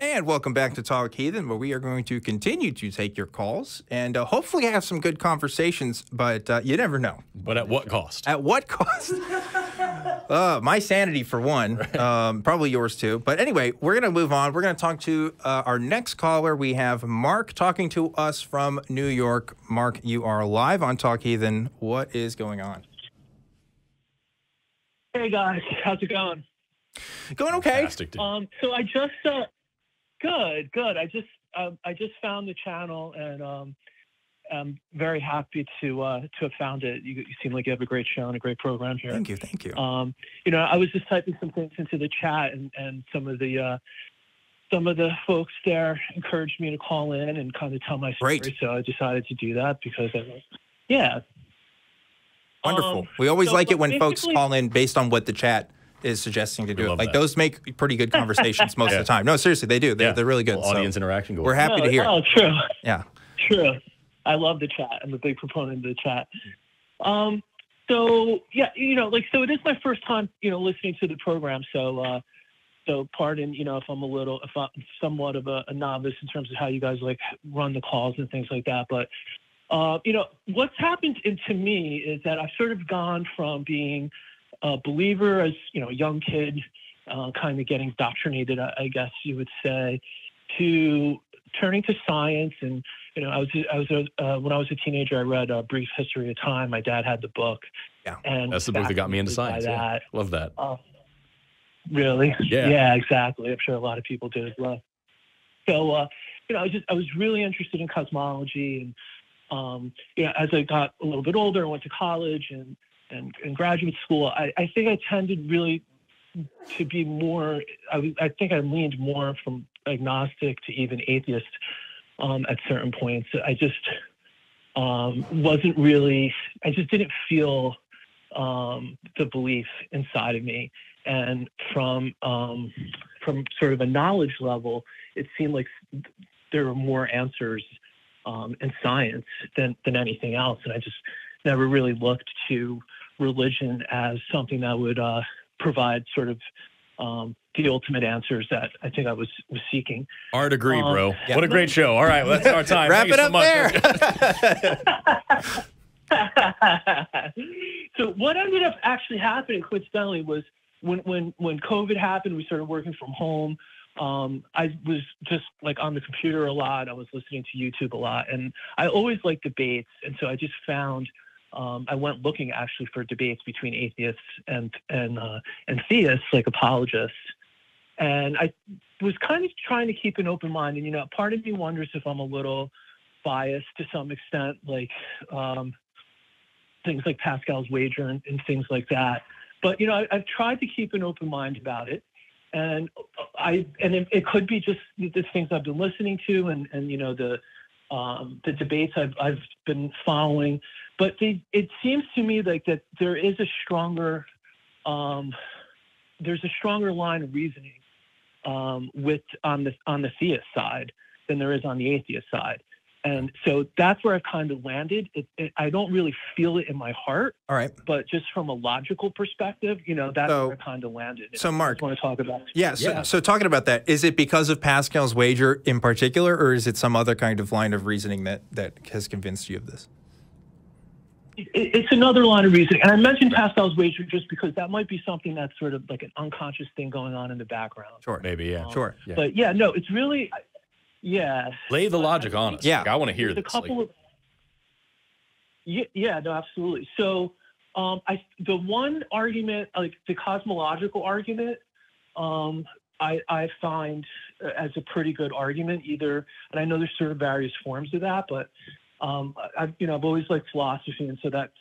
And welcome back to Talk Heathen, where we are going to continue to take your calls and hopefully have some good conversations, but you never know. But at what cost? At what cost? My sanity, for one. Probably yours, too. But anyway, we're going to move on. We're going to talk to our next caller. We have Mark talking to us from New York. Mark, you are live on Talk Heathen. What is going on? Hey, guys. How's it going? Going okay. Fantastic, dude. So I just... Good. I just found the channel, and I'm very happy to have found it. You seem like you have a great show and a great program here. Thank you. I was just typing some things into the chat, and some of the folks there encouraged me to call in and kind of tell my story. Great. So I decided to do that because yeah. Wonderful. We always like it when folks call in based on what the chat is suggesting to do it. Like, those make pretty good conversations most of the time. No, seriously, they do. They're really good. Audience interaction goes. We're happy to hear it. Oh, true. Yeah. True. I love the chat. I'm a big proponent of the chat. So yeah, so it is my first time, listening to the program. So pardon, if I'm somewhat of a novice in terms of how you guys run the calls and things like that. But, what's happened to me is that I've sort of gone from being a believer as, a young kid, kind of getting indoctrinated, I guess you would say, to turning to science. And, when I was a teenager, I read A Brief History of Time. My dad had the book. Yeah. And that's the book that got me into science. Yeah. Love that. Really? Yeah. Yeah, exactly. I'm sure a lot of people did as well. So, I was really interested in cosmology. And, as I got a little bit older, I went to college and graduate school, I think I tended really to be more, I think I leaned more from agnostic to even atheist at certain points. I just I just didn't feel the belief inside of me. And from sort of a knowledge level, it seemed like there were more answers in science than anything else. And I just never really looked to religion as something that would provide sort of the ultimate answers that I think I was seeking. Hard agree, bro. Yeah. What a great show. All right, well, that's our time. Wrap it up there. So what ended up actually happening, coincidentally, was when COVID happened, we started working from home. I was just on the computer a lot. I was listening to YouTube a lot, and I always liked debates. And so I just found, I went looking actually for debates between atheists and theists, like apologists. And I was kind of trying to keep an open mind. And, part of me wonders if I'm a little biased to some extent, things like Pascal's wager and things like that. But, I've tried to keep an open mind about it. And it could be just the things I've been listening to and the debates I've been following. But it seems to me like that there is a stronger line of reasoning on the theist side than there is on the atheist side. And so that's where I kind of landed. I don't really feel it in my heart. All right. But just from a logical perspective, that's where I kind of landed. So, Mark, I want to talk about it. Yeah. So talking about that, is it because of Pascal's wager in particular, or is it some other kind of line of reasoning that has convinced you of this? It's another line of reasoning. And I mentioned Pascal's wager just because that might be something that's sort of like an unconscious thing going on in the background. Sure. Maybe, yeah. Sure. Yeah. But, yeah, no, it's really... Yeah. Lay the logic on us. Yeah. I want to hear this. Yeah, no, absolutely. So the one argument, like the cosmological argument, I find as a pretty good argument either, and I know there's sort of various forms of that, but I've always liked philosophy. And so that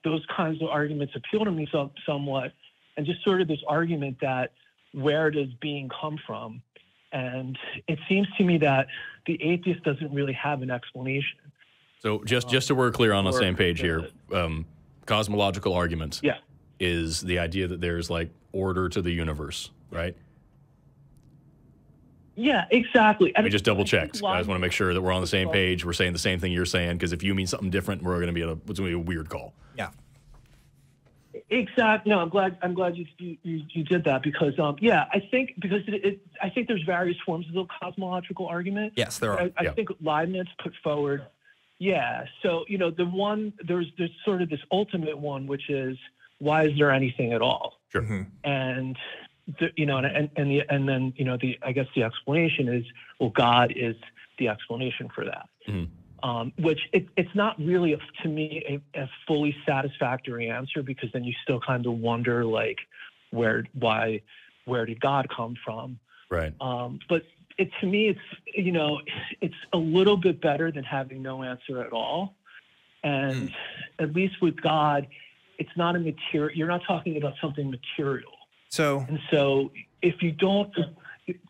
those kinds of arguments appeal to me somewhat. And just sort of this argument that where does being come from? And it seems to me that the atheist doesn't really have an explanation. So just so we're clear on the same page here, cosmological argument is the idea that there's order to the universe, right? Yeah, exactly. We just double checked. I just want to make sure that we're on the same page. We're saying the same thing you're saying, because if you mean something different, it's going to be a weird call. Yeah. Exactly. No, I'm glad you did that because yeah, I think I think there's various forms of the cosmological argument. Yes, there are. I think Leibniz put forward. Yeah. So there's sort of this ultimate one, which is why is there anything at all? Sure. Mm-hmm. And then I guess the explanation is, well, God is the explanation for that. Mm-hmm. Which it's not really, to me, a fully satisfactory answer, because then you still kind of wonder, like, where did God come from? Right. But to me, it's a little bit better than having no answer at all. And at least with God, it's not a material. You're not talking about something material. So if you don't.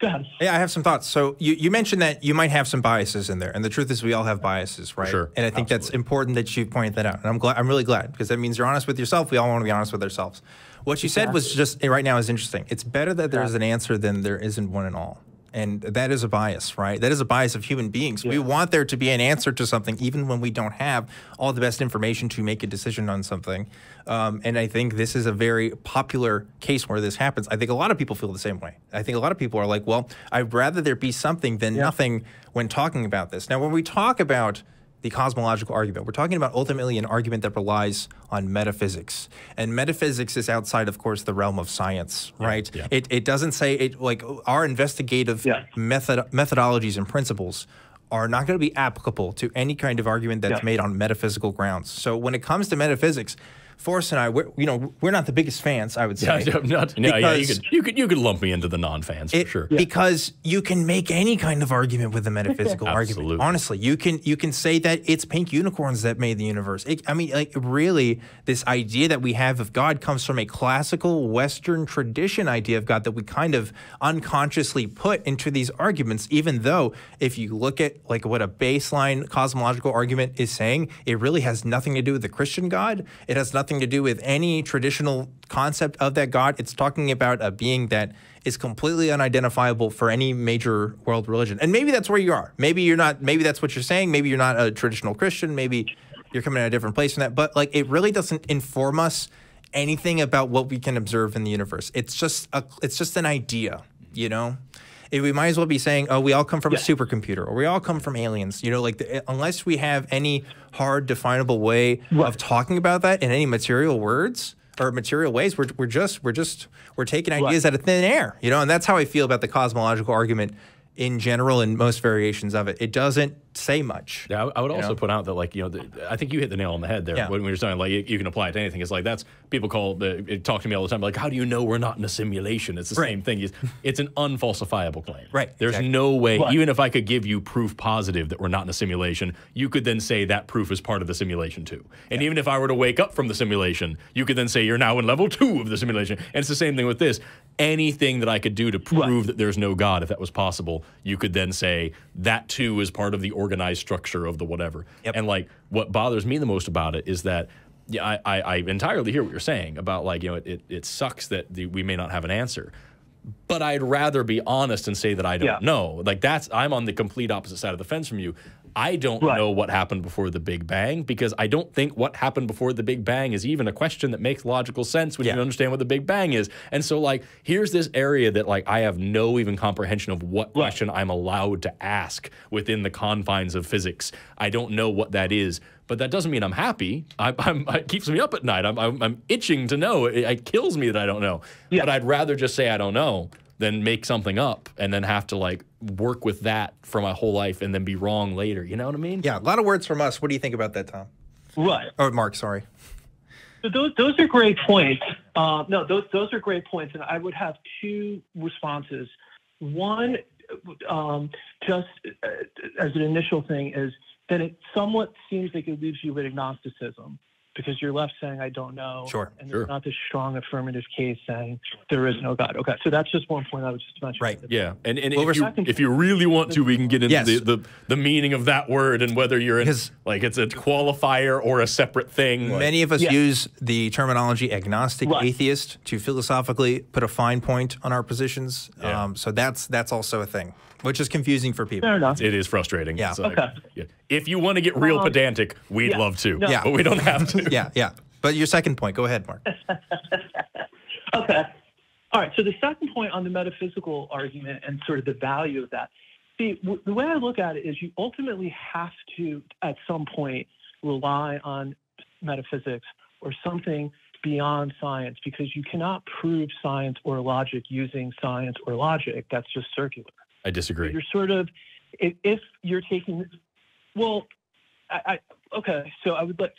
Go ahead. Yeah, I have some thoughts. So you mentioned that you might have some biases in there, and the truth is we all have biases, right? Sure. And I think that's important that you pointed that out. And I'm really glad, because that means you're honest with yourself. We all want to be honest with ourselves. What you said was just right now is interesting. It's better that there's an answer than there isn't one at all. And that is a bias, right? That is a bias of human beings. Yeah. We want there to be an answer to something, even when we don't have all the best information to make a decision on something. And I think this is a very popular case where this happens. I think a lot of people feel the same way. I think a lot of people are like, well, I'd rather there be something than nothing when talking about this. Now, when we talk about the cosmological argument, we're talking about ultimately an argument that relies on metaphysics. And metaphysics is outside, of course, the realm of science, right? Yeah. It doesn't say, like, our investigative methodologies and principles are not going to be applicable to any kind of argument that's made on metaphysical grounds. So when it comes to metaphysics, Forrest and I, we're not the biggest fans, I would say. You could lump me into the non-fans for sure. Because you can make any kind of argument with a metaphysical argument. Honestly, you can say that it's pink unicorns that made the universe. Really, this idea that we have of God comes from a classical Western tradition idea of God that we kind of unconsciously put into these arguments, even though if you look at like what a baseline cosmological argument is saying, it really has nothing to do with the Christian God. It has nothing to do with any traditional concept of that God. It's talking about a being that is completely unidentifiable for any major world religion. And maybe that's where you are. Maybe you're not. Maybe that's what you're saying. Maybe you're not a traditional Christian. Maybe you're coming at a different place from that. But like, it really doesn't inform us anything about what we can observe in the universe. It's just an idea, you know? We might as well be saying, oh, we all come from a supercomputer, or we all come from aliens. You know, like unless we have any hard, definable way of talking about that in any material words or material ways, we're taking ideas out of thin air. You know, and that's how I feel about the cosmological argument in general and most variations of it. It doesn't say much. Yeah, I would also put out that, like, I think you hit the nail on the head there when we were saying, like, you can apply it to anything. It's like, that's, people talk to me all the time, like, how do you know we're not in a simulation? It's the same thing. It's an unfalsifiable claim. Right. There's no way, even if I could give you proof positive that we're not in a simulation, you could then say that proof is part of the simulation too. And even if I were to wake up from the simulation, you could then say you're now in level 2 of the simulation. And it's the same thing with this. Anything that I could do to prove that there's no God, if that was possible, you could then say that too is part of the organized structure of the whatever. And like, what bothers me the most about it is that I entirely hear what you're saying about, like, it sucks that we may not have an answer, but I'd rather be honest and say that I don't know. Like, I'm on the complete opposite side of the fence from you. I don't know what happened before the Big Bang, because I don't think what happened before the Big Bang is even a question that makes logical sense when you understand what the Big Bang is. And so, like, here's this area that, like, I have no even comprehension of what question I'm allowed to ask within the confines of physics. I don't know what that is. But that doesn't mean I'm happy. It keeps me up at night. I'm itching to know. It kills me that I don't know. But I'd rather just say I don't know than make something up and then have to, like, work with that for my whole life and then be wrong later. You know what I mean? Yeah, a lot of words from us. What do you think about that, Tom? Right. Or Mark, sorry. So those are great points. No, those are great points, and I would have two responses. One, just as an initial thing, is that it somewhat seems like it leaves you with agnosticism, because you're left saying, I don't know. Sure. And there's not this strong affirmative case saying there is no God. Okay. So that's just one point I would just mention. Right. Yeah. And if you really want to, we can get into the meaning of that word and whether you're in, like, it's a qualifier or a separate thing. Many of us use the terminology agnostic, atheist to philosophically put a fine point on our positions. So that's also a thing, which is confusing for people. Fair enough. It is frustrating. Yeah. Like, if you want to get real pedantic, we'd love to. But we don't have to. But your second point, go ahead, Mark. Okay. All right. So the second point on the metaphysical argument and sort of the value of that. See, the way I look at it is you ultimately have to, at some point, rely on metaphysics or something beyond science, because you cannot prove science or logic using science or logic. That's just circular. I disagree. So you're sort of, if you're taking, well, okay. So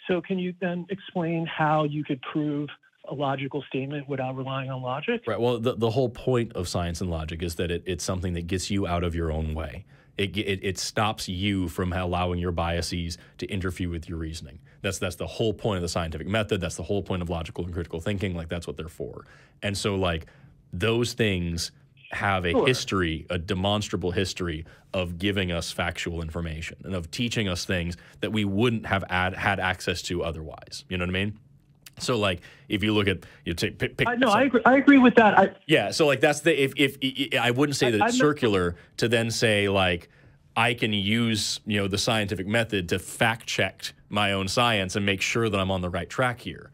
so can you then explain how you could prove a logical statement without relying on logic? Right. Well, the whole point of science and logic is that it's something that gets you out of your own way. It stops you from allowing your biases to interfere with your reasoning. That's the whole point of the scientific method. That's the whole point of logical and critical thinking. Like, that's what they're for. And so, like, those things have a history, a demonstrable history of giving us factual information and of teaching us things that we wouldn't have had access to otherwise. You know what I mean? So, like, if you look at, I agree with that. Yeah, so like that's if I wouldn't say that it's circular to then say, like, I can use, the scientific method to fact check my own science and make sure that I'm on the right track here,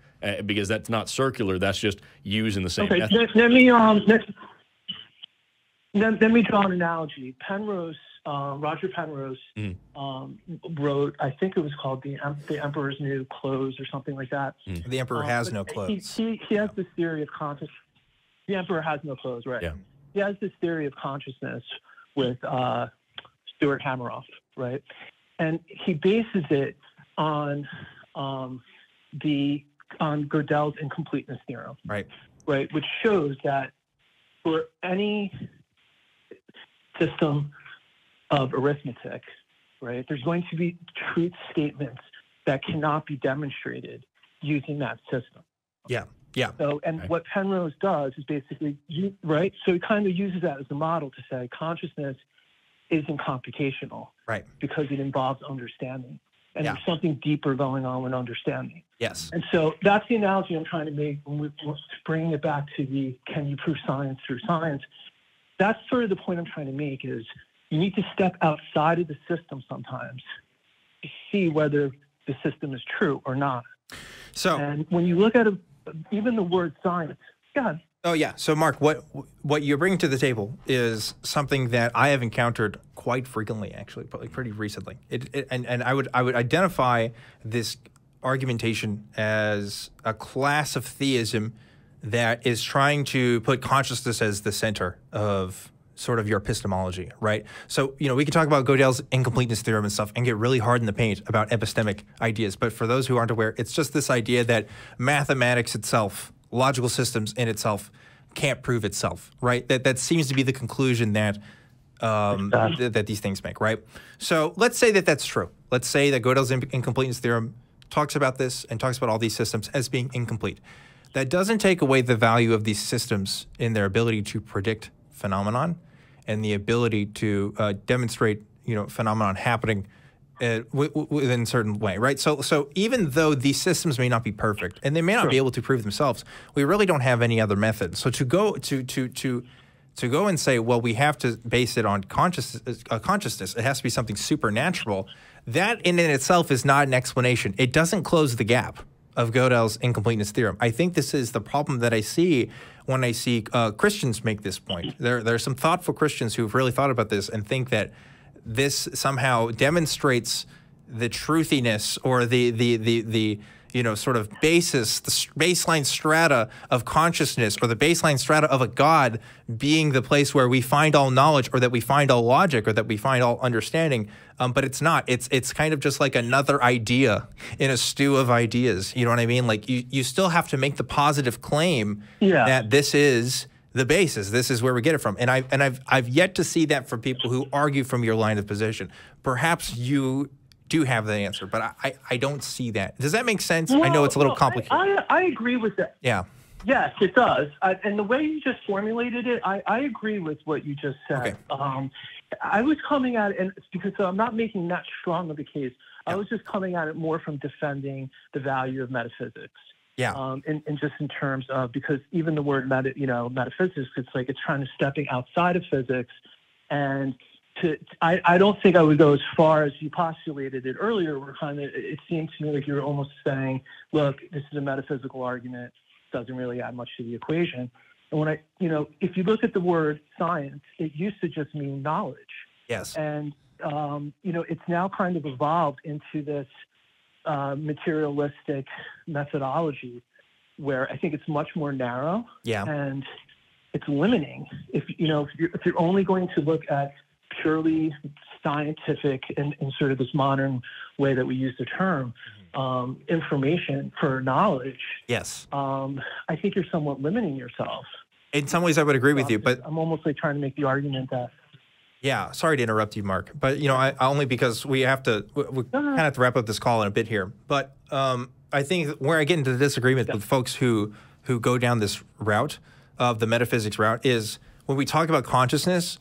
because that's not circular. That's just using the same method. Let me draw an analogy. Roger Penrose wrote, I think it was called The Emperor's New Clothes or something like that. The Emperor has no clothes. He has this theory of consciousness. The Emperor has no clothes, right? Yeah. He has this theory of consciousness with Stuart Hameroff, right? And he bases it on Gödel's incompleteness theorem, right? Which shows that for any system of arithmetic, right, there's going to be truth statements that cannot be demonstrated using that system. Yeah. So, what Penrose does is basically, right, so he kind of uses that as a model to say consciousness isn't computational, right, because it involves understanding. And there's something deeper going on with understanding. Yes. And so that's the analogy I'm trying to make when we're bringing it back to can you prove science through science? That's sort of the point I'm trying to make, is you need to step outside of the system sometimes to see whether the system is true or not. So, and when you look at even the word science, God. Oh yeah. So Mark, what you're bringing to the table is something that I have encountered quite frequently, actually, probably pretty recently. And I would identify this argumentation as a class of theism that is trying to put consciousness as the center of sort of your epistemology, right? So, we can talk about Gödel's incompleteness theorem and stuff and get really hard in the paint about epistemic ideas. But for those who aren't aware, it's just this idea that mathematics itself, logical systems in itself, can't prove itself, right? That seems to be the conclusion that that these things make, right? So let's say that that's true. Let's say that Gödel's incompleteness theorem talks about this and talks about all these systems as being incomplete. That doesn't take away the value of these systems in their ability to predict phenomenon and the ability to demonstrate, phenomenon happening within a certain way, right? So even though these systems may not be perfect and they may not be able to prove themselves, we really don't have any other method. So to go and say, well, we have to base it on consciousness, it has to be something supernatural. That in itself is not an explanation. It doesn't close the gap of Gödel's incompleteness theorem. I think this is the problem that I see when I see Christians make this point. There are some thoughtful Christians who've really thought about this and think that this somehow demonstrates the truthiness or the sort of basis, the baseline strata of consciousness, or the baseline strata of a God being the place where we find all knowledge, or that we find all logic, or that we find all understanding. But it's not. It's kind of just like another idea in a stew of ideas. You know what I mean? Like you still have to make the positive claim that this is the basis. This is where we get it from. And I've yet to see that from people who argue from your line of position. Perhaps you do have the answer, but I don't see that. Does that make sense? Well, I know it's a little complicated. I agree with that. Yeah. Yes, it does. And the way you just formulated it, I agree with what you just said. Okay. I was coming at it, and because I'm not making that strong of a case. Yeah. I was just coming at it more from defending the value of metaphysics. Yeah. And just in terms of, because even the word metaphysics, it's like it's trying to stepping outside of physics and I don't think I would go as far as you postulated it earlier. It seemed to me like you're almost saying, look, this is a metaphysical argument, doesn't really add much to the equation. And when if you look at the word science, it used to just mean knowledge. Yes. And, it's now kind of evolved into this materialistic methodology where I think it's much more narrow. Yeah. And it's limiting. If you're only going to look at purely scientific and sort of this modern way that we use the term, information for knowledge. Yes. I think you're somewhat limiting yourself. In some ways, I would agree with you, but I'm almost like trying to make the argument that. Yeah, sorry to interrupt you, Mark, but I only because we have to we kind of have to wrap up this call in a bit here. But I think where I get into the disagreement with folks who go down this route of the metaphysics route is when we talk about consciousness.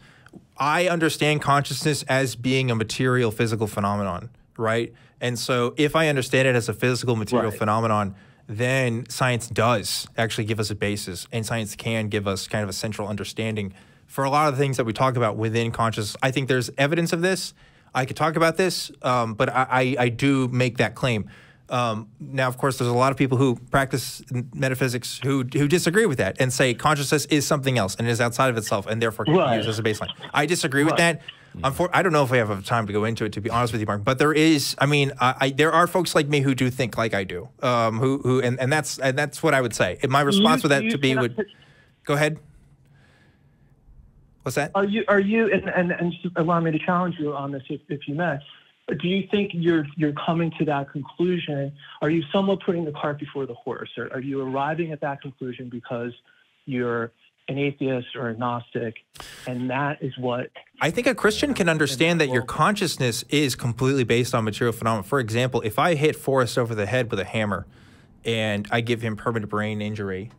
I understand consciousness as being a material, physical phenomenon, right? And so if I understand it as a physical, material phenomenon, then science does actually give us a basis, and science can give us kind of a central understanding for a lot of the things that we talk about within consciousness. I think there's evidence of this. I could talk about this, but I do make that claim. Now, of course, there's a lot of people who practice metaphysics who disagree with that and say consciousness is something else and is outside of itself and therefore can be used as a baseline. I disagree with that. I don't know if we have time to go into it, to be honest with you, Mark, but there is, there are folks like me who do think like I do, and that's what I would say. My response with that to be would, go ahead. What's that? Are you and just allow me to challenge you on this if you may. Do you think you're coming to that conclusion? Are you somewhat putting the cart before the horse? Or are you arriving at that conclusion because you're an atheist or agnostic, and that is what... I think a Christian can understand that your consciousness is completely based on material phenomena. For example, if I hit Forrest over the head with a hammer and I give him permanent brain injury,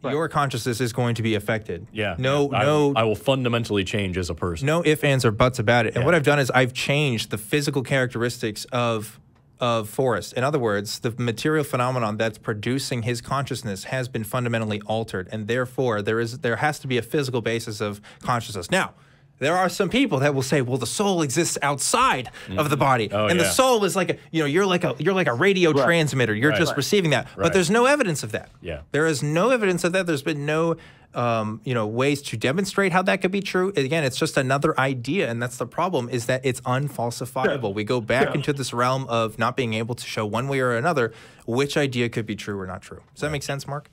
your consciousness is going to be affected. Yeah. I will fundamentally change as a person. No ifs, ands, or buts about it. And what I've done is I've changed the physical characteristics of Forrest. In other words, the material phenomenon that's producing his consciousness has been fundamentally altered, and therefore there has to be a physical basis of consciousness. Now, there are some people that will say, well, the soul exists outside of the body. The soul is like you're like a radio transmitter. You're just receiving that. But there's no evidence of that. Yeah. There is no evidence of that. There's been no ways to demonstrate how that could be true. Again, it's just another idea, and that's the problem, is that it's unfalsifiable. We go back into this realm of not being able to show one way or another which idea could be true or not true. Does that make sense, Mark?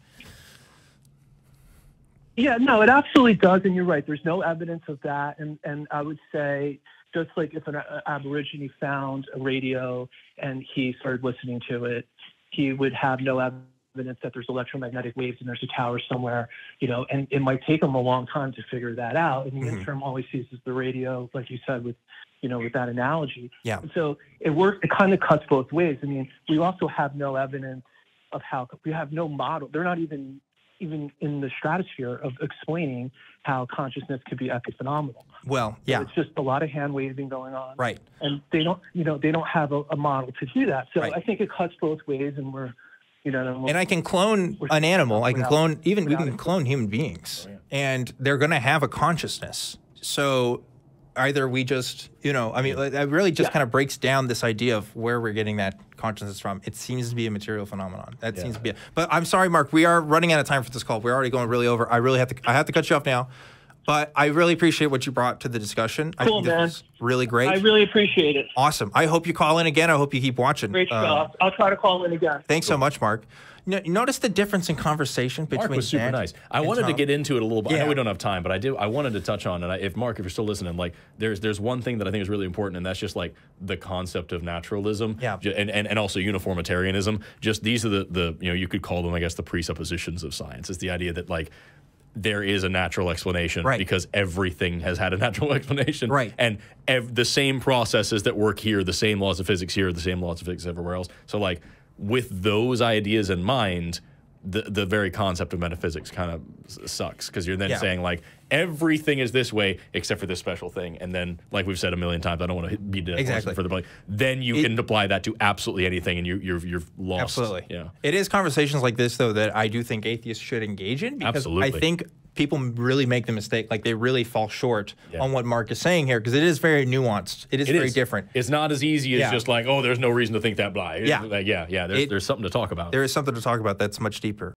Yeah, no, it absolutely does, and you're right. There's no evidence of that, and I would say just like if an Aborigine found a radio and he started listening to it, he would have no evidence that there's electromagnetic waves and there's a tower somewhere, and it might take him a long time to figure that out. And the interim all he sees is the radio, like you said, with that analogy. Yeah. And so it works. It kind of cuts both ways. I mean, we also have no evidence of how we have no model. They're not even in the stratosphere of explaining how consciousness could be epiphenomenal. Well, yeah. So it's just a lot of hand waving going on. Right. And they don't have a model to do that. So I think it cuts both ways, and we're, and I can clone an animal. We can clone human beings, and they're going to have a consciousness. So either we just, it really just kind of breaks down this idea of where we're getting that consciousness from. It seems to be a material phenomenon. That seems to be but I'm sorry, Mark, we are running out of time for this call. We're already going really over. I have to cut you off now. But I really appreciate what you brought to the discussion. Cool, I think this was really great. I really appreciate it. Awesome. I hope you call in again. I hope you keep watching. Great stuff. I'll try to call in again. Thanks so much, Mark. Notice the difference in conversation between Mark was super nice. I wanted to get into it a little bit. Yeah. I know we don't have time, but I wanted to touch on it. If Mark, if you're still listening, there's one thing that I think is really important, and that's just the concept of naturalism, and also uniformitarianism. Just these are the you could call them, I guess, the presuppositions of science. It's the idea that there is a natural explanation because everything has had a natural explanation. Right. And the same processes that work here, the same laws of physics here, the same laws of physics everywhere else. So with those ideas in mind, the very concept of metaphysics kind of sucks, because you're then saying everything is this way except for this special thing, and then we've said a million times, I don't want to beat it for the point. Then you can apply that to absolutely anything, and you're lost. Absolutely. Yeah. It is conversations like this though that I do think atheists should engage in, because I think people really make the mistake, like they really fall short Yeah. on what Mark is saying here, because it is very nuanced. It is very different. It's not as easy as just like, oh, there's no reason to think that blah. Yeah. Like, there's something to talk about. There is something to talk about that's much deeper.